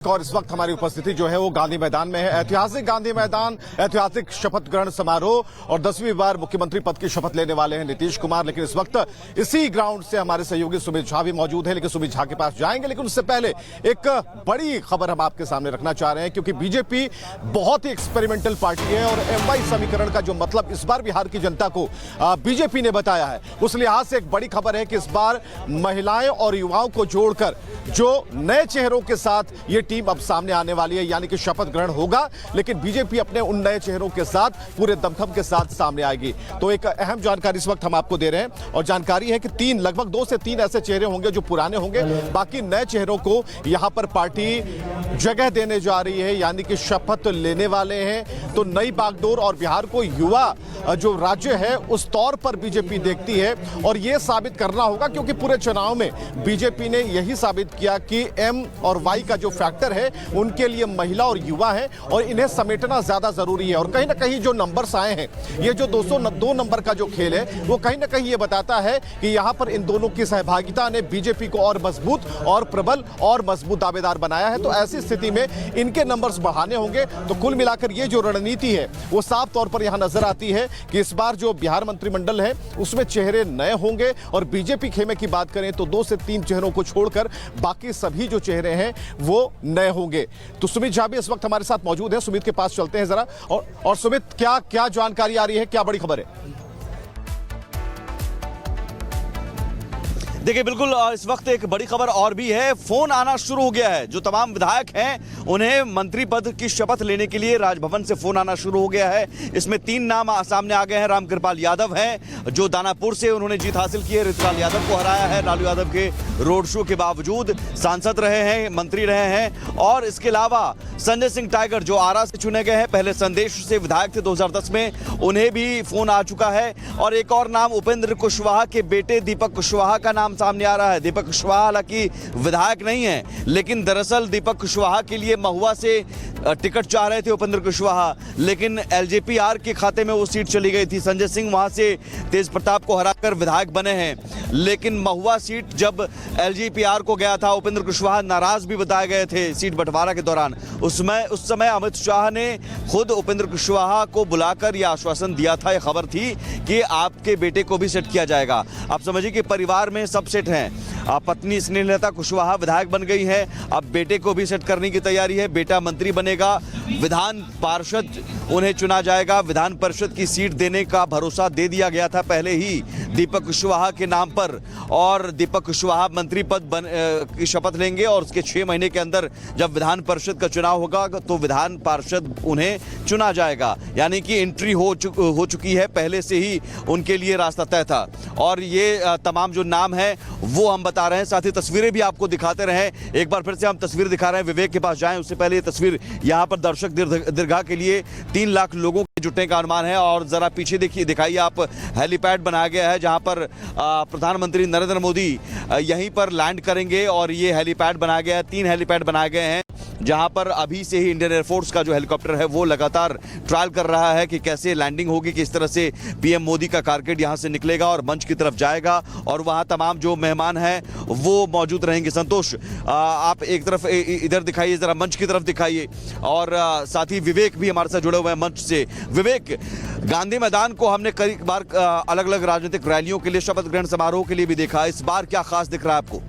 और इस वक्त हमारी उपस्थिति जो है वो गांधी मैदान में है। ऐतिहासिक गांधी मैदान, ऐतिहासिक शपथ ग्रहण समारोह और 10वीं बार मुख्यमंत्री पद की शपथ लेने वाले हैं नीतीश कुमार। लेकिन इस वक्त इसी ग्राउंड से हमारे सहयोगी सुमित झा भी मौजूद है, लेकिन सुमित झा के पास जाएंगे। लेकिन उससे पहले एक बड़ी खबर हम आपके सामने रखना चाह रहे हैं, क्योंकि बीजेपी बहुत ही एक्सपेरिमेंटल पार्टी है और MY समीकरण का जो मतलब इस बार बिहार की जनता को बीजेपी ने बताया है, उस लिहाज से एक बड़ी खबर है कि इस बार महिलाएं और युवाओं को जोड़कर जो नए चेहरों के साथ ये टीम अब सामने आने वाली है, यानी कि शपथ ग्रहण होगा, लेकिन बीजेपी अपने उन नए चेहरों के साथ पूरे दमखम के साथ सामने आएगी। तो एक अहम जानकारी इस वक्त हम आपको दे रहे हैं और जानकारी है कि लगभग 2 से 3 ऐसे चेहरे होंगे जो पुराने होंगे, बाकी नए चेहरों को यहां पर पार्टी जगह देने जा रही है, यानी कि शपथ लेने वाले हैं। तो नई बागडोर और बिहार को युवा जो राज्य है उस तौर पर बीजेपी देखती है और यह साबित करना होगा, क्योंकि पूरे चुनाव में बीजेपी ने यही साबित किया कि M और Y का जो फैक्टर है उनके लिए महिला और युवा है और इन्हें समेटना ज्यादा जरूरी है। और कहीं ना कहीं जो नंबर्स आए हैं, ये जो 202 नंबर का जो खेल है, वो कहीं ना कहीं ये बताता है कि यहां पर इन दोनों की सहभागिता ने बीजेपी को और मजबूत और प्रबल और मजबूत दावेदार बनाया है। तो ऐसी स्थिति में इनके नंबर्स बढ़ाने होंगे। तो कुल मिलाकर ये जो रणनीति है वो साफ तौर पर यहां नजर आती है कि इस बार जो बिहार मंत्रिमंडल है उसमें चेहरे नए होंगे और बीजेपी खेमे की बात करें तो 2 से 3 चेहरों को छोड़कर बाकी सभी जो चेहरे हैं वो नए होंगे। तो सुमित झा भी इस वक्त हमारे साथ मौजूद है, सुमित के पास चलते हैं जरा। और सुमित, क्या जानकारी आ रही है, क्या बड़ी खबर है? देखिए, बिल्कुल इस वक्त एक बड़ी खबर और भी है। फोन आना शुरू हो गया है। जो तमाम विधायक हैं उन्हें मंत्री पद की शपथ लेने के लिए राजभवन से फोन आना शुरू हो गया है। इसमें 3 नाम सामने आ गए हैं। रामकृपाल यादव हैं जो दानापुर से उन्होंने जीत हासिल की है, ऋतुराज यादव को हराया है लालू यादव के रोड शो के बावजूद, सांसद रहे हैं, मंत्री रहे हैं। और इसके अलावा संजय सिंह टाइगर जो आरा से चुने गए हैं, पहले संदेश से विधायक थे 2010 में, उन्हें भी फोन आ चुका है। और एक और नाम उपेंद्र कुशवाहा के बेटे दीपक कुशवाहा का नाम सामने आ रहा है। दीपक कुशवाहा हालांकि विधायक नहीं है, लेकिन दरअसल दीपक कुशवाहा के लिए महुआ से टिकट चाह रहे थे उपेंद्र कुशवाहा, लेकिन LJPR के खाते में वो सीट चली गई थी। संजय सिंह वहां से तेज प्रताप को हराकर विधायक बने हैं, लेकिन महुआ सीट जब LJPR को गया था, उपेंद्र कुशवाहा नाराज भी बताए गए थे सीट बंटवारा के दौरान। उस समय अमित शाह ने खुद उपेंद्र कुशवाहा को बुलाकर यह आश्वासन दिया था, यह खबर थी कि आपके बेटे को भी सेट किया जाएगा। आप समझिए कि परिवार में सब सेट हैं। पत्नी स्नेहलता कुशवाहा विधायक बन गई है, अब बेटे को भी सेट करने की तैयारी है। बेटा मंत्री बनेगा, विधान पार्षद उन्हें चुना जाएगा। विधान परिषद की सीट देने का भरोसा दे दिया गया था पहले ही दीपक कुशवाहा के नाम पर, और दीपक कुशवाहा मंत्री पद की शपथ लेंगे और उसके 6 महीने के अंदर जब विधान परिषद का चुनाव होगा तो विधान पार्षद उन्हें चुना जाएगा। यानी कि एंट्री हो चुकी है, पहले से ही उनके लिए रास्ता तय था। और ये तमाम जो नाम है वो हम बता रहे हैं, साथ ही तस्वीरें भी आपको दिखाते रहे। एक बार फिर से हम तस्वीर दिखा रहे हैं। विवेक के पास जाएं उससे पहले ये तस्वीर यहाँ पर दर्शक दीर्घा के लिए 3 लाख लोगों के जुटने का अनुमान है। और जरा पीछे दिखाइए आप, हेलीपैड बनाया गया है जहां पर प्रधानमंत्री नरेंद्र मोदी यहीं पर लैंड करेंगे। और ये हेलीपैड बनाया गया है, 3 हेलीपैड बनाए गए हैं जहां पर अभी से ही इंडियन एयरफोर्स का जो हेलीकॉप्टर है वो लगातार ट्रायल कर रहा है कि कैसे लैंडिंग होगी, किस तरह से PM मोदी का कारकेड यहां से निकलेगा और मंच की तरफ जाएगा और वहां तमाम जो मेहमान हैं वो मौजूद रहेंगे। संतोष, आप एक तरफ इधर दिखाइए, जरा मंच की तरफ दिखाइए। और साथ ही विवेक भी हमारे साथ जुड़े हुए हैं मंच से। विवेक, गांधी मैदान को हमने कई बार अलग अलग राजनीतिक रैलियों के लिए, शपथ ग्रहण समारोह के लिए भी देखा, इस बार क्या खास दिख रहा है आपको?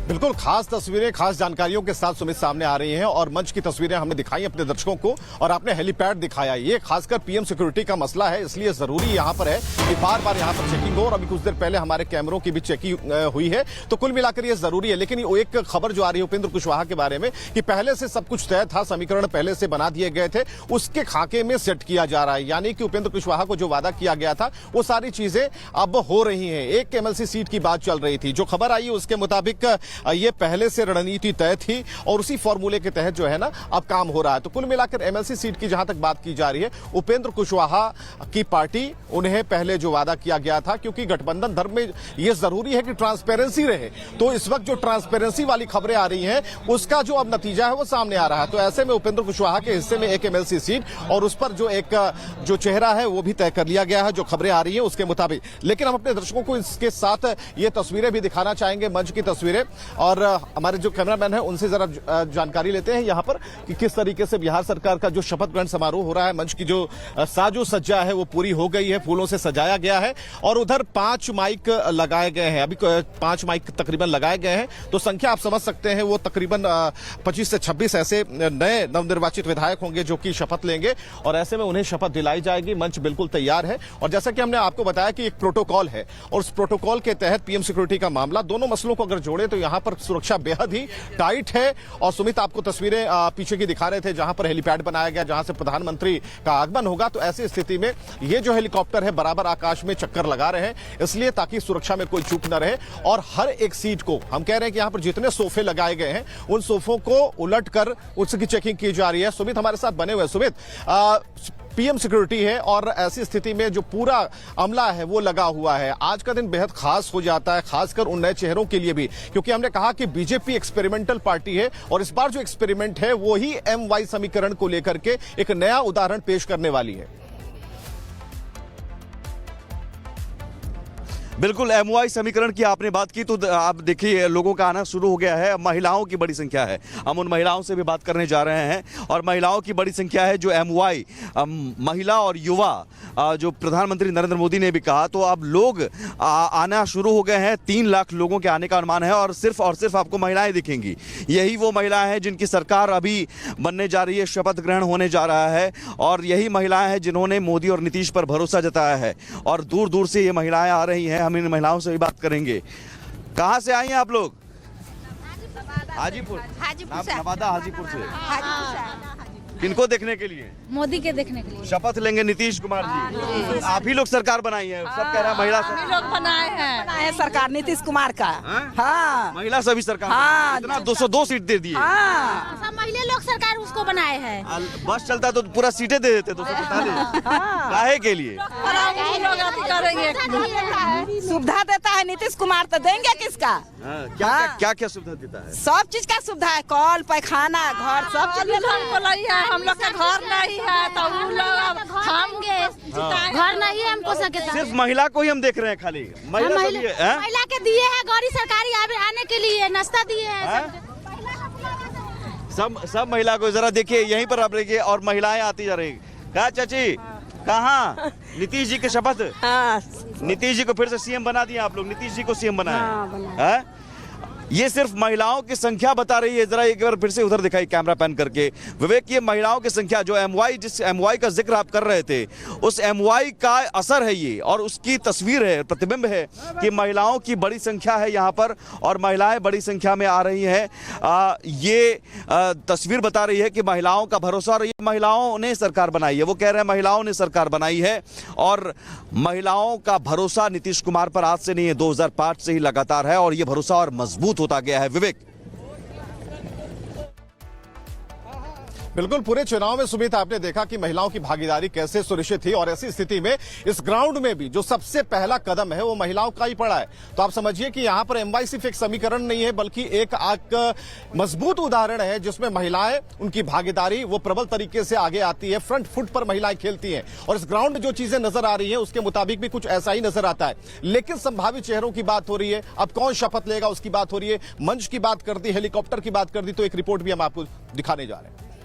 बिल्कुल खास तस्वीरें, खास जानकारियों के साथ सुमित सामने आ रही हैं और मंच की तस्वीरें हमने दिखाई अपने दर्शकों को और आपने हेलीपैड दिखाया। ये खासकर PM सिक्योरिटी का मसला है, इसलिए जरूरी यहां पर है कि बार बार यहां पर चेकिंग हो। और अभी कुछ देर पहले हमारे कैमरों की भी चेकिंग हुई है, तो कुल मिलाकर ये जरूरी है। लेकिन एक खबर जो आ रही है उपेंद्र कुशवाहा के बारे में कि पहले से सब कुछ तय था, समीकरण पहले से बना दिए गए थे, उसके खाके में सेट किया जा रहा है। यानी कि उपेंद्र कुशवाहा को जो वादा किया गया था वो सारी चीजें अब हो रही हैं। एक MLC सीट की बात चल रही थी, जो खबर आई उसके मुताबिक ये पहले से रणनीति तय थी और उसी फॉर्मूले के तहत जो है ना अब काम हो रहा है। तो कुल मिलाकर MLC सीट की जहां तक बात की जा रही है, उपेंद्र कुशवाहा की पार्टी, उन्हें पहले जो वादा किया गया था, क्योंकि गठबंधन धर्म में यह जरूरी है कि ट्रांसपेरेंसी रहे, तो इस वक्त जो ट्रांसपेरेंसी वाली खबरें आ रही हैं उसका जो अब नतीजा है वो सामने आ रहा है। तो ऐसे में उपेंद्र कुशवाहा के हिस्से में एक MLC सीट और उस पर जो चेहरा है वो भी तय कर लिया गया है, जो खबरें आ रही है उसके मुताबिक। लेकिन हम अपने दर्शकों को इसके साथ ये तस्वीरें भी दिखाना चाहेंगे, मंच की तस्वीरें। और हमारे जो कैमरामैन है उनसे जरा जानकारी लेते हैं यहाँ पर कि किस तरीके से बिहार सरकार का जो शपथ ग्रहण समारोह हो रहा है। मंच की जो साजो सज्जा है वो पूरी हो गई है, फूलों से सजाया गया है और उधर 5 माइक लगाए गए हैं। अभी 5 माइक तकरीबन लगाए गए हैं, तो संख्या आप समझ सकते हैं वो तकरीबन 25 से 26 ऐसे नए नवनिर्वाचित विधायक होंगे जो कि शपथ लेंगे और ऐसे में उन्हें शपथ दिलाई जाएगी। मंच बिल्कुल तैयार है और जैसा कि हमने आपको बताया कि एक प्रोटोकॉल है और उस प्रोटोकॉल के तहत पीएम सिक्योरिटी का मामला, दोनों मसलों को अगर जोड़े तो यहां पर सुरक्षा बेहद ही टाइट है। और सुमित आपको तस्वीरें पीछे की दिखा रहे थे जहां पर हेलीपैड बनाया गया, जहां से प्रधानमंत्री का आगमन होगा। तो ऐसी स्थिति में ये जो हेलीकॉप्टर है बराबर आकाश में चक्कर लगा रहे हैं, इसलिए ताकि सुरक्षा में कोई चूक न रहे। और हर एक सीट को हम कह रहे हैं कि यहां पर जितने सोफे लगाए गए हैं उन सोफों को उलट कर उसकी चेकिंग की जा रही है। सुमित हमारे साथ बने हुए। सुमित, पीएम सिक्योरिटी है और ऐसी स्थिति में जो पूरा अमला है वो लगा हुआ है। आज का दिन बेहद खास हो जाता है, खासकर उन नए चेहरों के लिए भी, क्योंकि हमने कहा कि बीजेपी एक्सपेरिमेंटल पार्टी है और इस बार जो एक्सपेरिमेंट है वो ही MY समीकरण को लेकर के एक नया उदाहरण पेश करने वाली है। बिल्कुल, MY समीकरण की आपने बात की तो आप देखिए लोगों का आना शुरू हो गया है। महिलाओं की बड़ी संख्या है, हम उन महिलाओं से भी बात करने जा रहे हैं और महिलाओं की बड़ी संख्या है जो MY महिला और युवा जो प्रधानमंत्री नरेंद्र मोदी ने भी कहा, तो अब लोग आना शुरू हो गए हैं। 3 लाख लोगों के आने का अनुमान है और सिर्फ आपको महिलाएं दिखेंगी। यही वो महिलाएं हैं जिनकी सरकार अभी बनने जा रही है, शपथ ग्रहण होने जा रहा है और यही महिलाएं हैं जिन्होंने मोदी और नीतीश पर भरोसा जताया है और दूर दूर से ये महिलाएं आ रही हैं। हम इन महिलाओं से भी बात करेंगे। कहां से आई हैं आप लोग? हाजीपुर से। नवादा हाजीपुर से। हाजीपुर से। किनको देखने के लिए? मोदी के देखने के लिए। शपथ लेंगे नीतीश कुमार जी। आप ही लोग सरकार बनाई है, सब कह रहा है महिला हम ही लोग बनाए हैं सरकार नीतीश कुमार का। हाँ, महिला सभी सरकार। हाँ, इतना 202 सीट दे दिए। हाँ, सब महिला लोग सरकार उसको बनाए हैं। बस चलता तो पूरा सीटें दे देते 245। काहे के लिए? सुविधा देता है नीतीश कुमार, तो देंगे किसका? क्या क्या सुविधा देता है? सब चीज का सुविधा है, कल पैखाना घर सब चीज हम लोग का घर नहीं है तो हम लोग घर नहीं है हमको सके। सिर्फ महिला को ही हम देख रहे हैं, खाली महिला के दिए हैं गाड़ी सरकारी आने के लिए, नाश्ता दिए हैं सब महिला को जरा देखिए यहीं पर आप देखिए और महिलाएं आती जा रही। कहा चाची, कहाँ नीतीश जी के शपथ? नीतीश जी को फिर से सीएम बना दिया आप लोग, नीतीश जी को सीएम बनाया। ये सिर्फ महिलाओं की संख्या बता रही है। जरा एक बार फिर से उधर दिखाई कैमरा पैन करके विवेक, ये महिलाओं की संख्या जो जिस MY का जिक्र आप कर रहे थे, उस MY का असर है ये और उसकी तस्वीर है, प्रतिबिंब है कि महिलाओं की बड़ी संख्या है यहाँ पर और महिलाएं बड़ी संख्या में आ रही हैं। ये तस्वीर बता रही है कि महिलाओं का भरोसा, और ये महिलाओं ने सरकार बनाई है। वो कह रहे हैं महिलाओं ने सरकार बनाई है और महिलाओं का भरोसा नीतीश कुमार पर आज से नहीं है, 2005 से ही लगातार है और ये भरोसा और मजबूत होता गया है। विवेक, बिल्कुल, पूरे चुनाव में सुमित आपने देखा कि महिलाओं की भागीदारी कैसे सुनिश्चित थी और ऐसी स्थिति में इस ग्राउंड में भी जो सबसे पहला कदम है वो महिलाओं का ही पड़ा है। तो आप समझिए कि यहां पर MY सिर्फ एक समीकरण नहीं है बल्कि एक मजबूत उदाहरण है जिसमें महिलाएं, उनकी भागीदारी वो प्रबल तरीके से आगे आती है, फ्रंट फुट पर महिलाएं खेलती हैं और इस ग्राउंड में जो चीजें नजर आ रही है उसके मुताबिक भी कुछ ऐसा ही नजर आता है। लेकिन संभावित चेहरों की बात हो रही है, अब कौन शपथ लेगा उसकी बात हो रही है, मंच की बात कर दी, हेलीकॉप्टर की बात कर दी, तो एक रिपोर्ट भी हम आपको दिखाने जा रहे हैं।